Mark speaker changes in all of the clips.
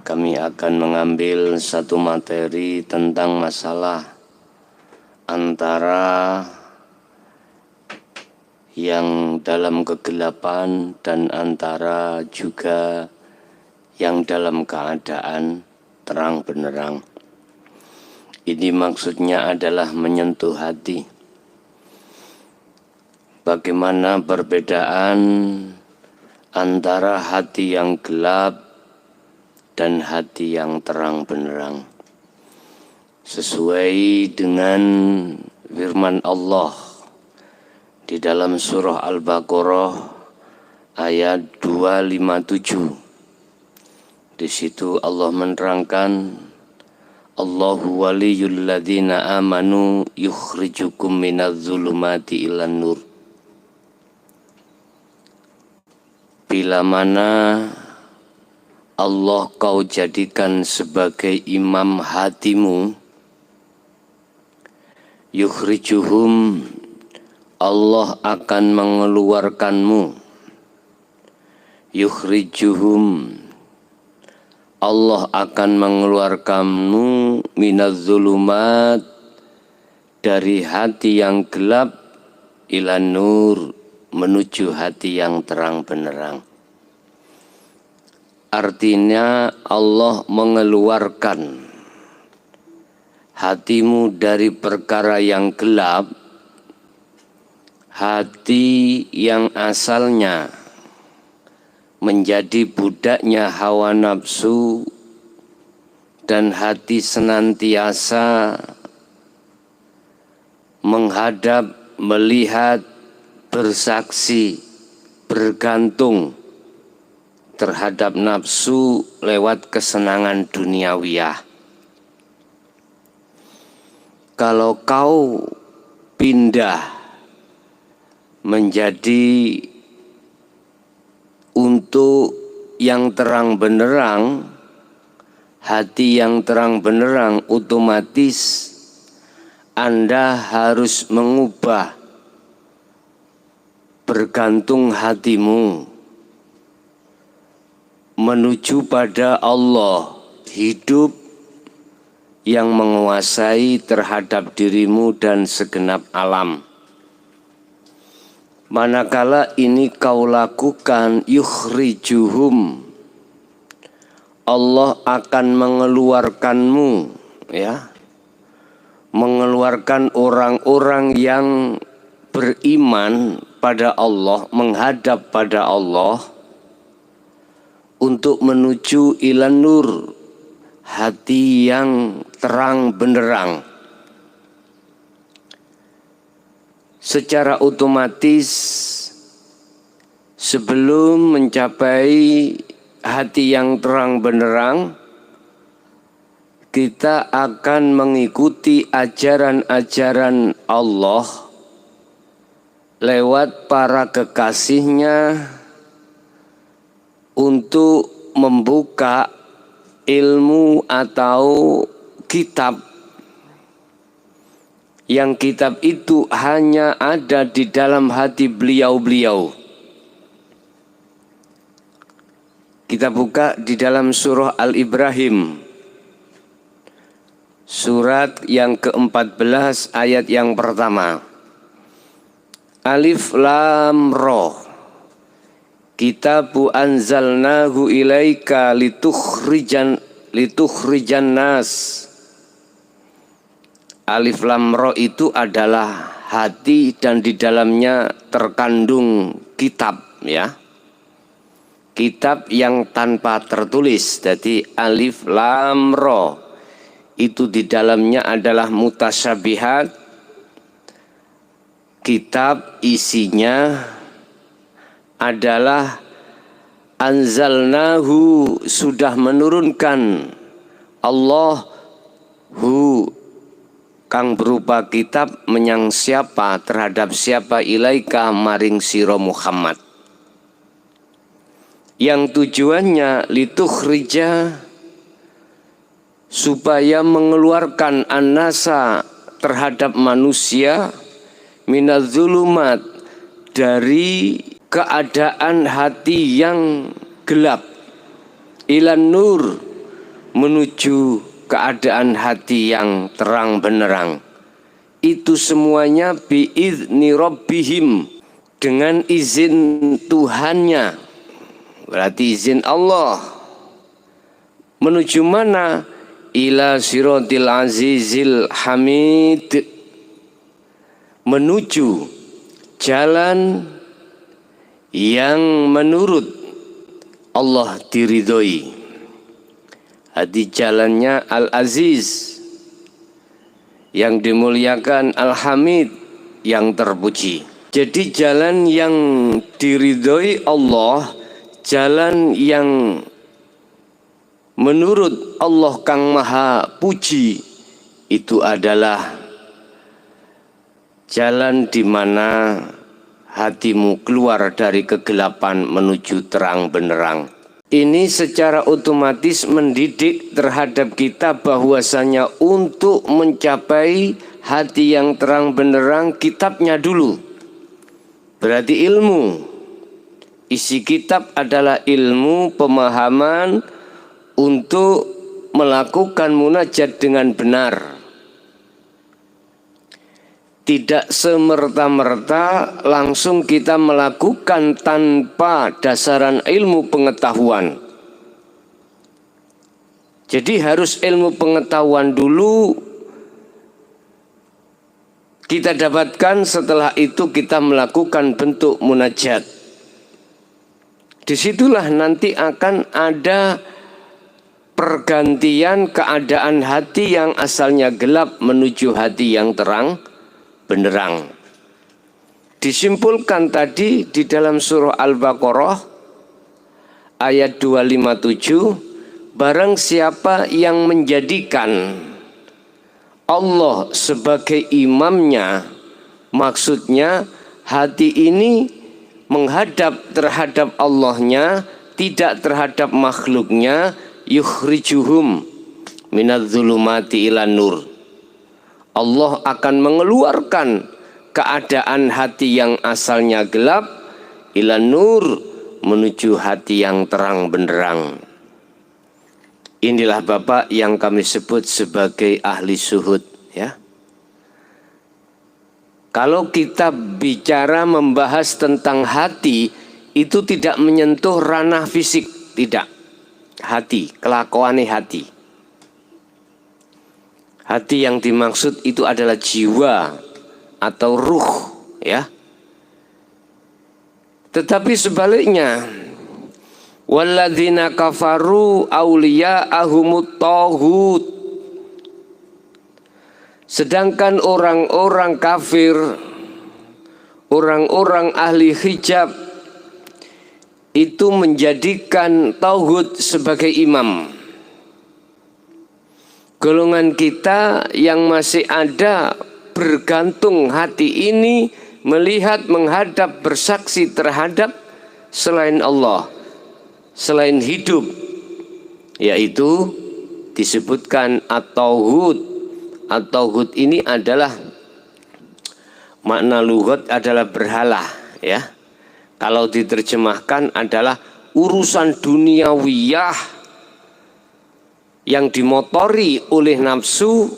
Speaker 1: Kami akan mengambil satu materi tentang masalah antara yang dalam kegelapan dan antara juga yang dalam keadaan terang benderang. Ini maksudnya adalah menyentuh hati. Bagaimana perbedaan antara hati yang gelap dan hati yang terang benderang. Sesuai dengan firman Allah di dalam surah Al-Baqarah ayat 257. Di situ Allah menerangkan, Allahu waliyul ladzina amanu yukhrijukum minadz zulumati ilan nur. Bila mana Allah kau jadikan sebagai imam hatimu, yukhrijuhum, Allah akan mengeluarkanmu, yukhrijuhum, Allah akan mengeluarkanmu minaz zulumat, dari hati yang gelap ilan nur, menuju hati yang terang benderang. Artinya Allah mengeluarkan hatimu dari perkara yang gelap, hati yang asalnya menjadi budaknya hawa nafsu, dan hati senantiasa menghadap, melihat, bersaksi, bergantung terhadap nafsu lewat kesenangan duniawiyah. Kalau kau pindah menjadi untuk yang terang benderang, hati yang terang benderang, otomatis Anda harus mengubah bergantung hatimu menuju pada Allah, hidup yang menguasai terhadap dirimu dan segenap alam. Manakala ini kau lakukan, yukhrijuhum, Allah akan mengeluarkanmu, ya, mengeluarkan orang-orang yang beriman pada Allah, menghadap pada Allah, untuk menuju ilan nur, hati yang terang benderang. Secara otomatis sebelum mencapai hati yang terang benderang, kita akan mengikuti ajaran-ajaran Allah lewat para kekasihnya untuk membuka ilmu atau kitab, yang kitab itu hanya ada di dalam hati beliau-beliau. Kita buka di dalam surah Al-Ibrahim, surat yang ke-14 ayat yang pertama. Alif Lam Ra, Kitabu anzalnahu ilaika litukhrijan nas. Alif Lam Ra itu adalah hati dan di dalamnya terkandung kitab, ya. Kitab yang tanpa tertulis. Jadi Alif Lam Ra itu di dalamnya adalah mutasyabihat. Kitab isinya adalah anzalnahu, sudah menurunkan Allah hu, kang berupa kitab menyang siapa, terhadap siapa, ilaika maring siro Muhammad, yang tujuannya litukhrija, supaya mengeluarkan an-nasa, terhadap manusia, minaz zulumat, dari keadaan hati yang gelap, ilan nur, menuju keadaan hati yang terang benderang. Itu semuanya biizni rabbihim, dengan izin Tuhannya, berarti izin Allah. Menuju mana? Ila siratil azizil hamid, menuju jalan yang menurut Allah diridhoi. Hadi jalannya Al-Aziz, yang dimuliakan, Al-Hamid, yang terpuji. Jadi jalan yang diridhoi Allah, jalan yang menurut Allah Kang Maha Puji, itu adalah jalan di mana hatimu keluar dari kegelapan menuju terang benderang. Ini secara otomatis mendidik terhadap kita bahwasanya untuk mencapai hati yang terang benderang, kitabnya dulu. Berarti ilmu. Isi kitab adalah ilmu, pemahaman untuk melakukan munajat dengan benar. Tidak semerta-merta langsung kita melakukan tanpa dasaran ilmu pengetahuan. Jadi harus ilmu pengetahuan dulu kita dapatkan, setelah itu kita melakukan bentuk munajat. Disitulah nanti akan ada pergantian keadaan hati yang asalnya gelap menuju hati yang terang benderang. Disimpulkan tadi di dalam surah Al-Baqarah ayat 257, barang siapa yang menjadikan Allah sebagai imamnya, maksudnya hati ini menghadap terhadap Allahnya, tidak terhadap makhluknya, yukhrijuhum minadz-dzulumati ilan nur. Allah akan mengeluarkan keadaan hati yang asalnya gelap ilan nur, menuju hati yang terang benderang. Inilah Bapak yang kami sebut sebagai ahli syuhud, ya. Kalau kita bicara membahas tentang hati, itu tidak menyentuh ranah fisik, tidak. Hati, kelakuan hati. Hati yang dimaksud itu adalah jiwa atau ruh, ya. Tetapi sebaliknya, walladzina kafaru awliya'ahumut taghut. Sedangkan orang-orang kafir, orang-orang ahli hijab, itu menjadikan tauhid sebagai imam. Golongan kita yang masih ada bergantung hati ini, melihat, menghadap, bersaksi terhadap selain Allah, selain hidup, yaitu disebutkan at-tauhid. At-tauhid ini adalah makna lughat adalah berhala, ya. Kalau diterjemahkan adalah urusan duniawiyah yang dimotori oleh nafsu,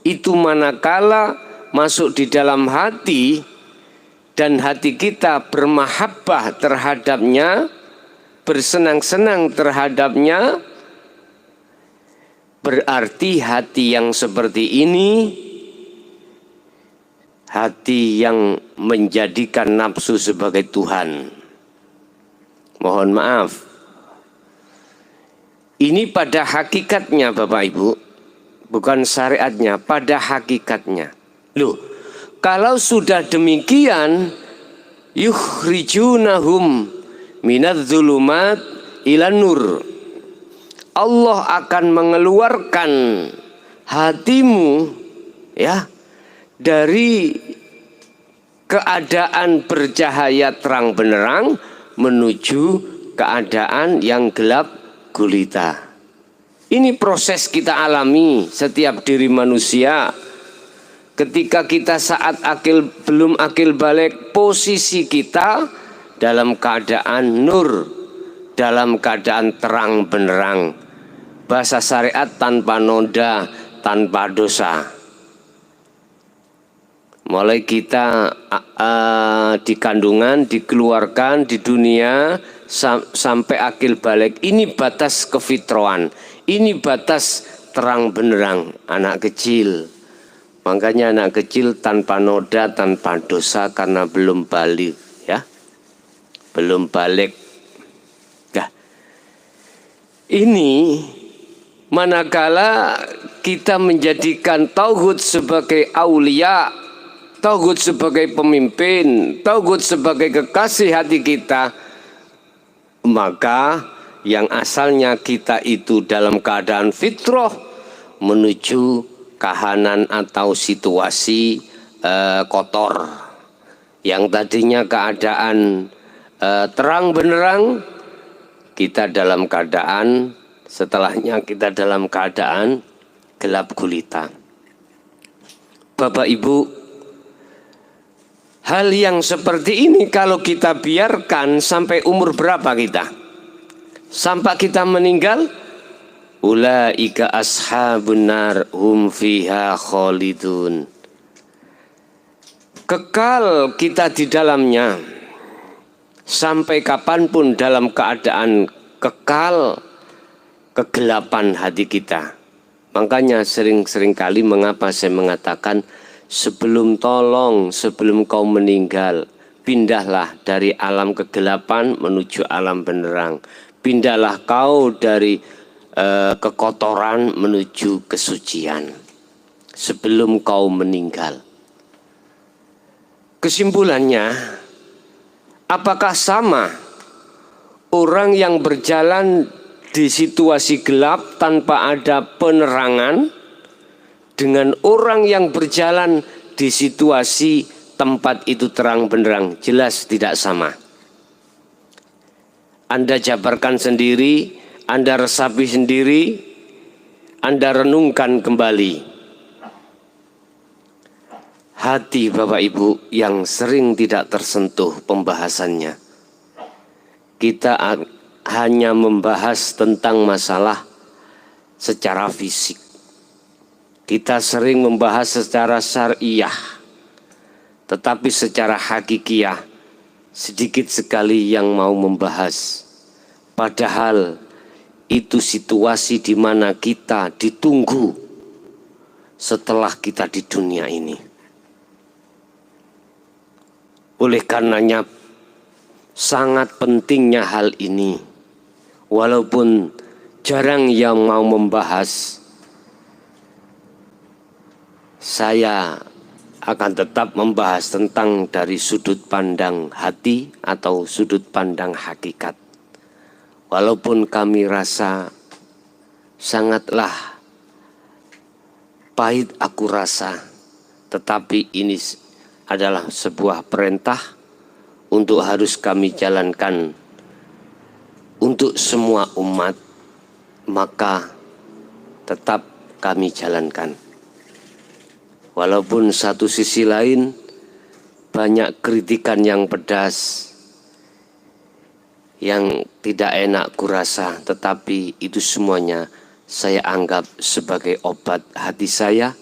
Speaker 1: itu manakala masuk di dalam hati dan hati kita bermahabbah terhadapnya, bersenang-senang terhadapnya, berarti hati yang seperti ini hati yang menjadikan nafsu sebagai Tuhan. Mohon maaf, ini pada hakikatnya Bapak Ibu, bukan syariatnya, pada hakikatnya. Loh, kalau sudah demikian, yukhrijunahum minadz-dzulumat ilan nur. Allah akan mengeluarkan hatimu, ya, dari keadaan bercahaya terang benderang menuju keadaan yang gelap gulita. Ini proses kita alami setiap diri manusia. Ketika kita saat belum akil balik, posisi kita dalam keadaan nur, dalam keadaan terang benderang. bahasa syariat tanpa noda, tanpa dosa. Mulai kita di kandungan, dikeluarkan di dunia sampai akil balik. Ini batas kefitroan, ini batas terang benderang anak kecil. Makanya anak kecil tanpa noda, tanpa dosa karena belum balik, ya, belum balik. Nah, ini manakala kita menjadikan tauhid sebagai aulia, tauhid sebagai pemimpin, tauhid sebagai kekasih hati kita, maka yang asalnya kita itu dalam keadaan fitrah menuju kahanan atau situasi kotor, yang tadinya keadaan terang benderang, kita dalam keadaan, setelahnya kita dalam keadaan gelap gulita. Bapak Ibu, hal yang seperti ini kalau kita biarkan sampai umur berapa kita? Sampai kita meninggal, ulaika ashabun nar hum fiha khalidun. Kekal kita di dalamnya sampai kapanpun dalam keadaan kekal kegelapan hati kita. Makanya sering-sering kali mengapa saya mengatakan sebelum kau meninggal, pindahlah dari alam kegelapan menuju alam benderang. Pindahlah kau dari kekotoran menuju kesucian sebelum kau meninggal. Kesimpulannya, apakah sama orang yang berjalan di situasi gelap tanpa ada penerangan dengan orang yang berjalan di situasi tempat itu terang benderang? Jelas tidak sama. Anda jabarkan sendiri, Anda resapi sendiri, Anda renungkan kembali. Hati Bapak Ibu yang sering tidak tersentuh pembahasannya. Kita hanya membahas tentang masalah secara fisik. Kita sering membahas secara syariah, tetapi secara hakikiyah sedikit sekali yang mau membahas. Padahal itu situasi di mana kita ditunggu setelah kita di dunia ini. Oleh karenanya sangat pentingnya hal ini. Walaupun jarang yang mau membahas, saya akan tetap membahas tentang dari sudut pandang hati atau sudut pandang hakikat. Walaupun kami rasa sangatlah pahit aku rasa, tetapi ini adalah sebuah perintah untuk harus kami jalankan untuk semua umat, maka tetap kami jalankan. Walaupun satu sisi lain banyak kritikan yang pedas, yang tidak enak kurasa, tetapi itu semuanya saya anggap sebagai obat hati saya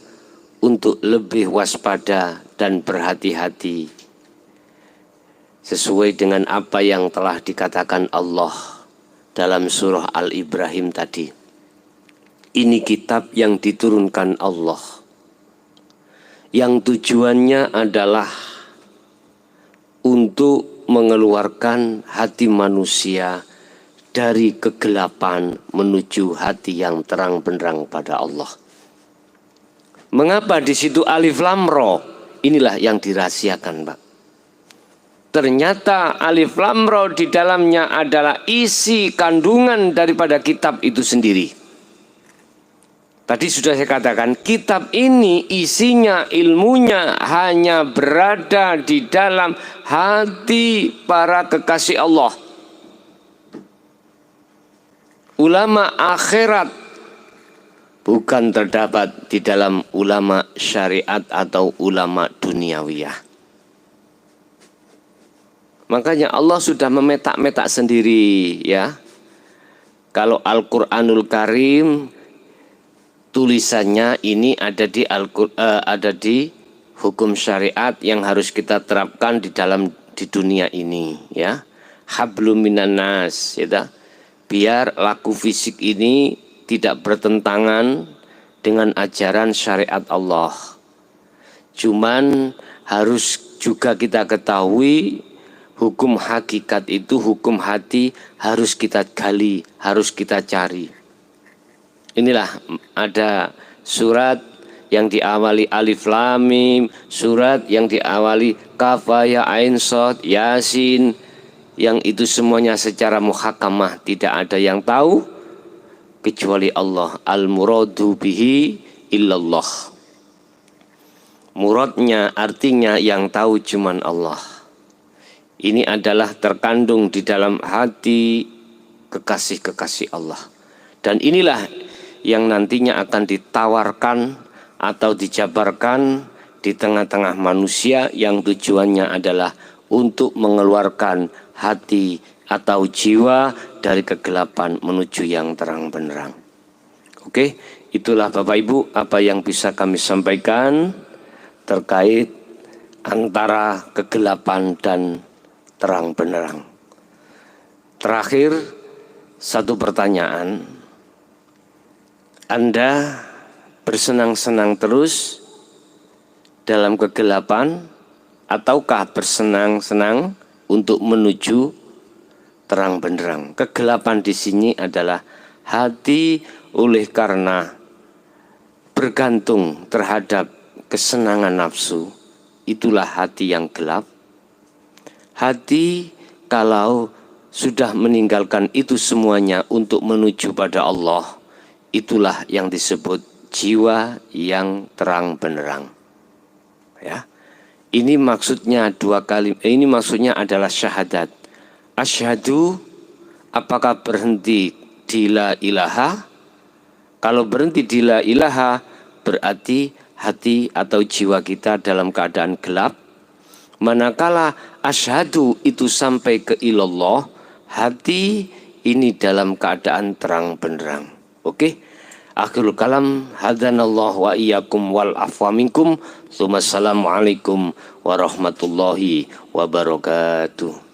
Speaker 1: untuk lebih waspada dan berhati-hati sesuai dengan apa yang telah dikatakan Allah dalam surah Al-Ibrahim tadi. Ini kitab yang diturunkan Allah, yang tujuannya adalah untuk mengeluarkan hati manusia dari kegelapan menuju hati yang terang benderang pada Allah. Mengapa di situ alif lam ro? Inilah yang dirahasiakan, Pak. Ternyata alif lam ro di dalamnya adalah isi kandungan daripada kitab itu sendiri. Tadi sudah saya katakan, kitab ini isinya, ilmunya hanya berada di dalam hati para kekasih Allah. Ulama akhirat bukan terdapat di dalam ulama syariat atau ulama duniawiyah. Makanya Allah sudah memetak-metak sendiri, ya. Kalau Al-Qur'anul Karim tulisannya ini ada di hukum syariat yang harus kita terapkan di dunia ini, ya. Hablum minan nas, ya. Biar laku fisik ini tidak bertentangan dengan ajaran syariat Allah. Cuman harus juga kita ketahui hukum hakikat itu, hukum hati harus kita gali, harus kita cari. Inilah ada surat yang diawali alif lam mim, surat yang diawali kaf ya ain shad yasin, yang itu semuanya secara muhakamah tidak ada yang tahu kecuali Allah. Al muradu bihi illallah. Muradnya artinya yang tahu cuman Allah. Ini adalah terkandung di dalam hati kekasih-kekasih Allah. Dan inilah yang nantinya akan ditawarkan atau dijabarkan di tengah-tengah manusia, yang tujuannya adalah untuk mengeluarkan hati atau jiwa dari kegelapan menuju yang terang benderang. Oke, itulah Bapak Ibu apa yang bisa kami sampaikan terkait antara kegelapan dan terang benderang. Terakhir, satu pertanyaan. Anda bersenang-senang terus dalam kegelapan ataukah bersenang-senang untuk menuju terang benderang? Kegelapan di sini adalah hati oleh karena bergantung terhadap kesenangan nafsu, itulah hati yang gelap. Hati kalau sudah meninggalkan itu semuanya untuk menuju pada Allah, itulah yang disebut jiwa yang terang benderang. Ya, ini maksudnya dua kali. Ini maksudnya adalah syahadat. Asyhadu, apakah berhenti di la ilaha? Kalau berhenti di la ilaha, berarti hati atau jiwa kita dalam keadaan gelap. Manakala asyhadu itu sampai ke ilallah, hati ini dalam keadaan terang benderang. Oke? Akhirul kalam, hadanallahu wa iyyakum wal afwa minkum. Assalamualaikum warahmatullahi wabarakatuh.